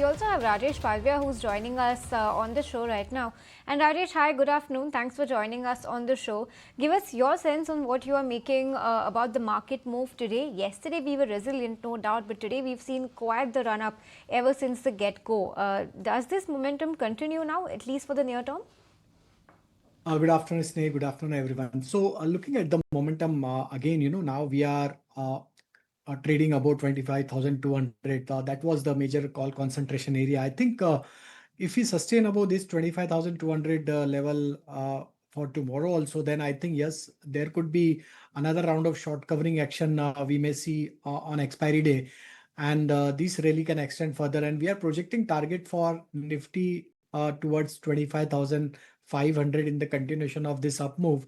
We also have Rajesh Palviya who's joining us on the show right now. And Rajesh, hi, good afternoon. Thanks for joining us on the show. Give us your sense on what you are making about the market move today. Yesterday we were resilient, no doubt, but today we've seen quite the run up ever since the get-go. Does this momentum continue now, at least for the near term? Good afternoon, Sneh. Good afternoon, everyone. So, looking at the momentum again, now we are trading about 25,200. That was the major call concentration area. I think if we sustain above this 25,200 level for tomorrow also, then I think yes, there could be another round of short covering action we may see on expiry day, and this really can extend further. And we are projecting target for Nifty towards 25,500 in the continuation of this up move.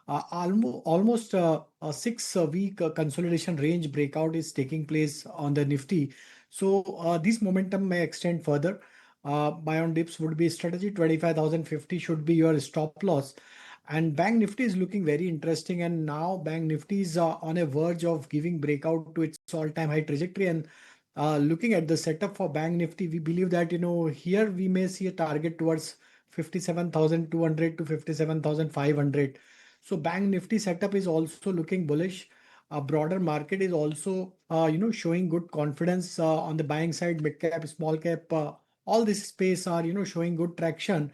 Almost a 6 week consolidation range breakout is taking place on the Nifty. So this momentum may extend further. Buy on dips would be strategy. 25,050 should be your stop loss. And Bank Nifty is looking very interesting. And now Bank Nifty is on a verge of giving breakout to its all-time high trajectory. And looking at the setup for Bank Nifty, we believe that here we may see a target towards 57,200 to 57,500. So Bank Nifty setup is also looking bullish. A broader market is also showing good confidence on the buying side. Mid cap, small cap, all this space are showing good traction.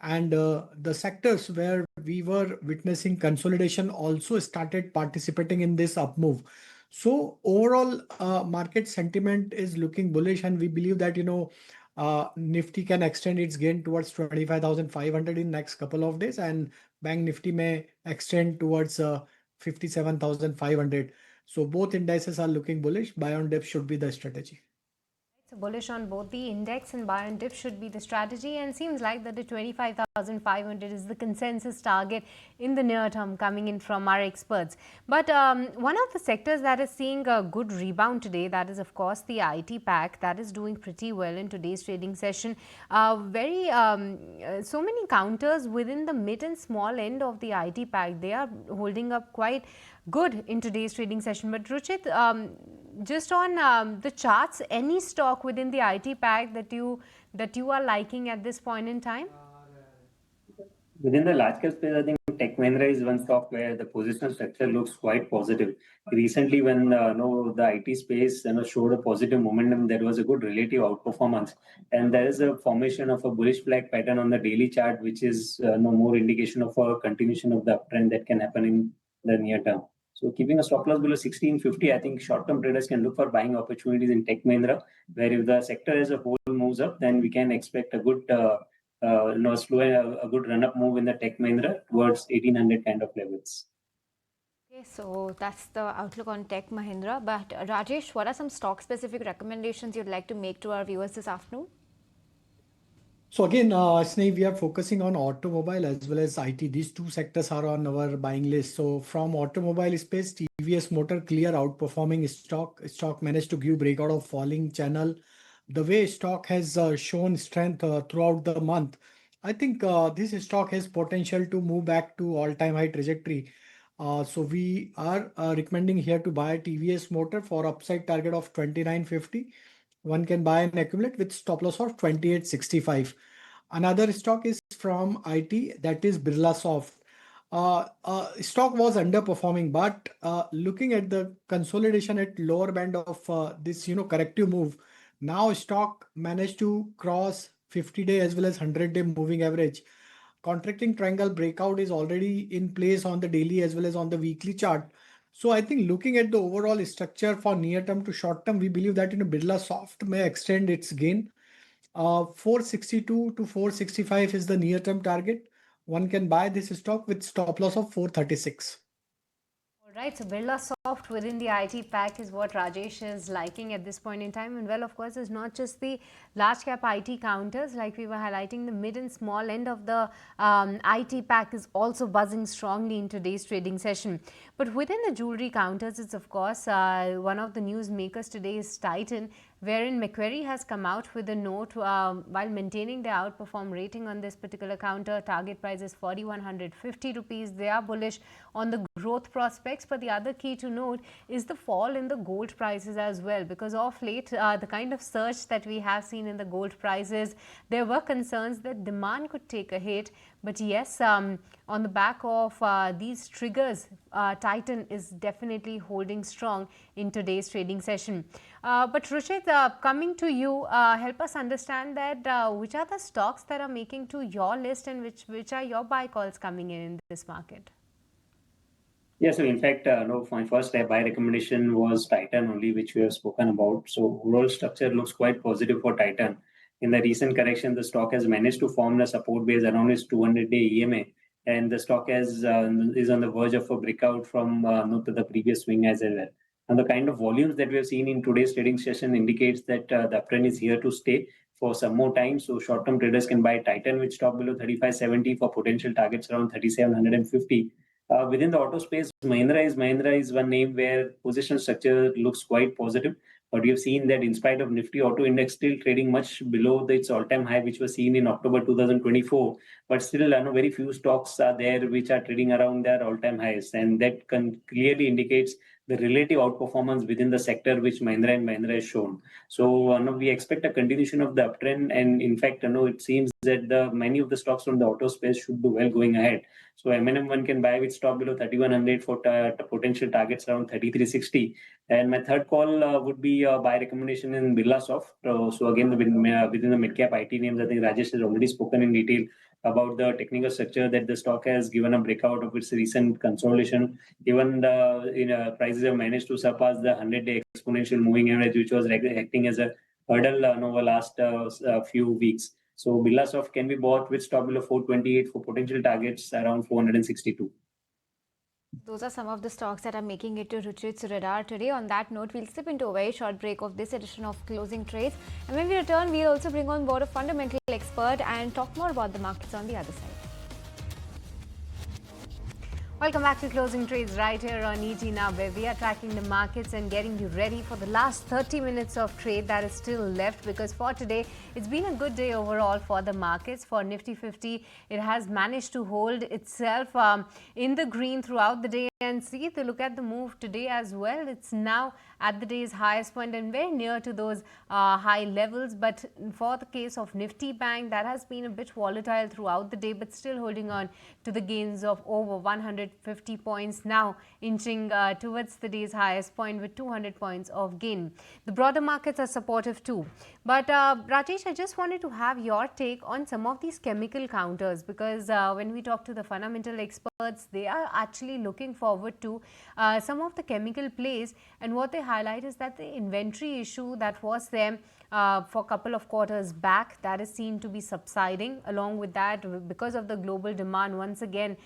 And the sectors where we were witnessing consolidation also started participating in this up move. So overall, market sentiment is looking bullish, and we believe that Nifty can extend its gain towards 25,500 in next couple of days, and Bank Nifty may extend towards 57,500. So both indices are looking bullish. Buy on dip should be the strategy. So bullish on both the index and buy and dip should be the strategy, and seems like that the 25,500 is the consensus target in the near term coming in from our experts. But one of the sectors that is seeing a good rebound today, that is of course the IT pack, that is doing pretty well in today's trading session. So many counters within the mid and small end of the IT pack, they are holding up quite good in today's trading session. But Ruchit, just on the charts, any stock within the IT pack that you are liking at this point in time? Within the large cap space, I think Tech Mahindra is one stock where the positional structure looks quite positive. Recently, when the IT space showed a positive momentum, there was a good relative outperformance, and there is a formation of a bullish flag pattern on the daily chart, which is more indication of a continuation of the uptrend that can happen in the near term. So keeping a stop loss below 1650, I think short-term traders can look for buying opportunities in Tech Mahindra, where if the sector as a whole moves up, then we can expect a good a good run-up move in the Tech Mahindra towards 1800 kind of levels. Okay, so that's the outlook on Tech Mahindra. But Rajesh, what are some stock-specific recommendations you'd like to make to our viewers this afternoon? So again, Sneh, we are focusing on automobile as well as IT. These two sectors are on our buying list. So from automobile space, TVS Motor clear outperforming stock. Stock managed to give breakout of falling channel. The way stock has shown strength throughout the month, I think this stock has potential to move back to all-time high trajectory. So we are recommending here to buy TVS Motor for upside target of 2950. One can buy and accumulate with stop loss of 2865. Another stock is from IT, that is Birlasoft. Stock was underperforming, but looking at the consolidation at lower band of this corrective move, now stock managed to cross 50-day as well as 100-day moving average. Contracting triangle breakout is already in place on the daily as well as on the weekly chart. So I think looking at the overall structure for near term to short term, we believe that Birlasoft may extend its gain. 462 to 465 is the near term target. One can buy this stock with stop loss of 436. Right, so Birlasoft within the IT pack is what Rajesh is liking at this point in time. And well, of course, it's not just the large cap IT counters, like we were highlighting, the mid and small end of the IT pack is also buzzing strongly in today's trading session. But within the jewelry counters, it's of course one of the news makers today is Titan, wherein Macquarie has come out with a note while maintaining their outperform rating on this particular counter. Target price is 4,150 rupees. They are bullish on the growth prospects, but the other key to note is the fall in the gold prices as well, because of late the kind of surge that we have seen in the gold prices, there were concerns that demand could take a hit. But yes, on the back of these triggers, Titan is definitely holding strong in today's trading session. But Ruchit, coming to you, help us understand that which are the stocks that are making to your list, and which are your buy calls coming in this market? Yeah, so in fact, no, my first buy recommendation was Titan only, which we have spoken about. So overall structure looks quite positive for Titan. In the recent correction, the stock has managed to form a support base around its 200-day EMA, and the stock is on the verge of a breakout from to the previous swing as well. And the kind of volumes that we have seen in today's trading session indicates that the uptrend is here to stay for some more time. So short-term traders can buy Titan with stop below 35.70 for potential targets around 3750. Within the auto space, Mahindra is one name where position structure looks quite positive. But we have seen that in spite of Nifty Auto Index still trading much below its all-time high, which was seen in October 2024, but still, very few stocks are there which are trading around their all-time highs, and that clearly indicates the relative outperformance within the sector which Mahindra and Mahindra has shown. So, we expect a continuation of the uptrend, and in fact, it seems that many of the stocks from the auto space should do well going ahead. So M&M one can buy with stop below 3100 for potential targets around 3360. And my third call would be buy recommendation in Birlasoft. So again, within the mid cap IT names, I think Rajesh has already spoken in detail about the technical structure that the stock has given a breakout of its recent consolidation. Even the prices have managed to surpass the 100-day exponential moving average, which was acting as a hurdle over last few weeks. So Birlasoft can be bought with stop below 428 for potential targets around 462. Those are some of the stocks that are making it to Ruchit's radar today. On that note, we'll slip into a very short break of this edition of Closing Trades. And when we return, we'll also bring on board a fundamental expert and talk more about the markets on the other side. Welcome back to Closing Trades right here on ET Now, where we are tracking the markets and getting you ready for the last 30 minutes of trade that is still left, because for today, it's been a good day overall for the markets. For Nifty 50, it has managed to hold itself in the green throughout the day. And see, if you look at the move today as well, it's now at the day's highest point and very near to those high levels. But for the case of Nifty Bank, that has been a bit volatile throughout the day, but still holding on to the gains of over 150 points, now inching towards the day's highest point with 200 points of gain. The broader markets are supportive too. But Rajesh, I just wanted to have your take on some of these chemical counters, because when we talk to the fundamental experts, they are actually looking forward to some of the chemical plays, and what they highlight is that the inventory issue that was there for a couple of quarters back, that is seen to be subsiding. Along with that, because of the global demand once again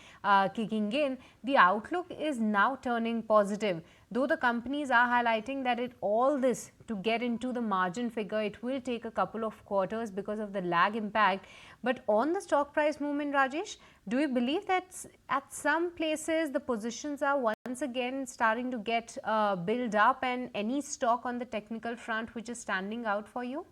kicking in, the outlook is now turning positive. Though the companies are highlighting that all this to get into the margin figure, it will take a couple of quarters because of the lag impact. But on the stock price movement, Rajesh, do you believe that at some places the positions are once again starting to get built up, and any stock on the technical front which is standing out for you?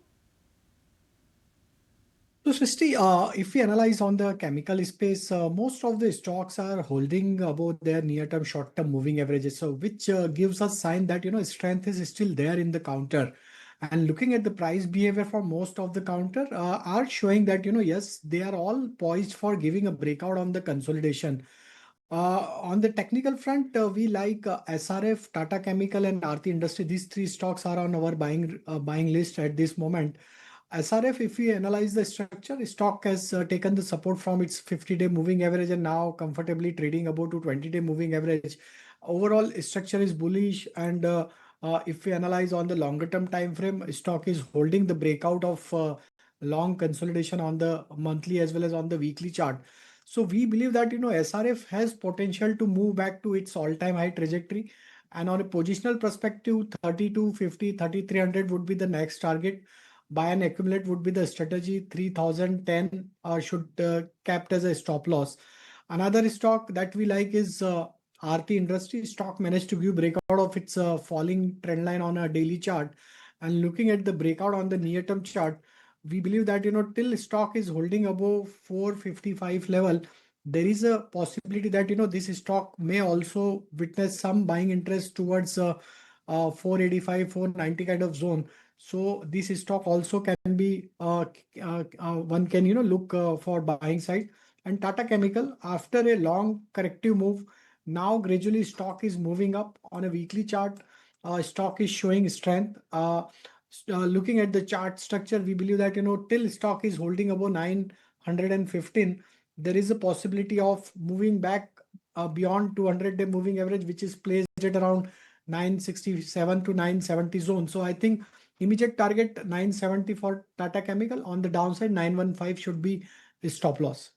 So, Srishti, if we analyze on the chemical space, most of the stocks are holding above their near-term, short-term moving averages. So, which gives us sign that strength is still there in the counter. And looking at the price behavior for most of the counter are showing that yes, they are all poised for giving a breakout on the consolidation. On the technical front, we like SRF, Tata Chemical, and Aarti Industry. These three stocks are on our buying list at this moment. SRF, if we analyze the structure, stock has taken the support from its 50-day moving average and now comfortably trading about to 20-day moving average. Overall, structure is bullish, and if we analyze on the longer term time frame, stock is holding the breakout of long consolidation on the monthly as well as on the weekly chart. So we believe that SRF has potential to move back to its all-time high trajectory, and on a positional perspective, 3250, 3300 would be the next target. Buy and accumulate would be the strategy. 3010 should kept as a stop loss. Another stock that we like is Aarti Industry. Stock managed to give breakout of its falling trend line on a daily chart, And looking at the breakout on the near term chart, we believe that till stock is holding above 455 level, there is a possibility that this stock may also witness some buying interest towards 485, 490 kind of zone. So this stock also can be one can look for buying side. And Tata Chemical, after a long corrective move, now gradually stock is moving up on a weekly chart. Stock is showing strength. Looking at the chart structure, we believe that till stock is holding above 915, there is a possibility of moving back beyond 200-day moving average, which is placed at around 967 to 970 zone. So I think immediate target 970 for Tata Chemical. On the downside, 915 should be a stop loss.